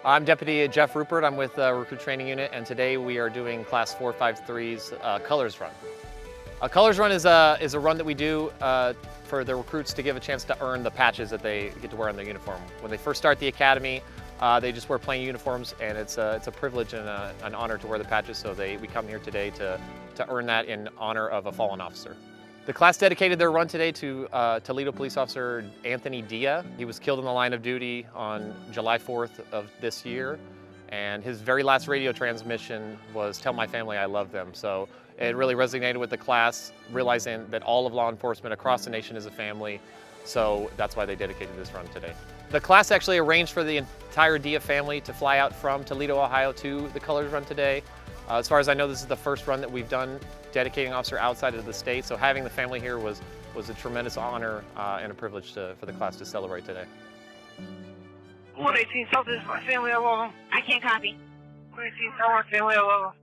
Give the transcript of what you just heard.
I'm Deputy Jeff Rupert. I'm with Recruit Training Unit, and today we are doing Class 453's Colors Run. A Colors Run is a run that we do for the recruits to give a chance to earn the patches that they get to wear on their uniform. When they first start the academy, they just wear plain uniforms, and it's a privilege and an honor to wear the patches, so we come here today to earn that in honor of a fallen officer. The class dedicated their run today to Toledo Police Officer Anthony Dia. He was killed in the line of duty on July 4th of this year, and his very last radio transmission was "Tell my family I love them." So it really resonated with the class, realizing that all of law enforcement across the nation is a family. So that's why they dedicated this run today. The class actually arranged for the entire Dia family to fly out from Toledo, Ohio to the Colors Run today. As far as I know, this is the first run that we've done dedicating an officer outside of the state, so having the family here was a tremendous honor and a privilege for the class to celebrate today. 118, tell this my family I love them. I can't copy. 118, tell my family I love them.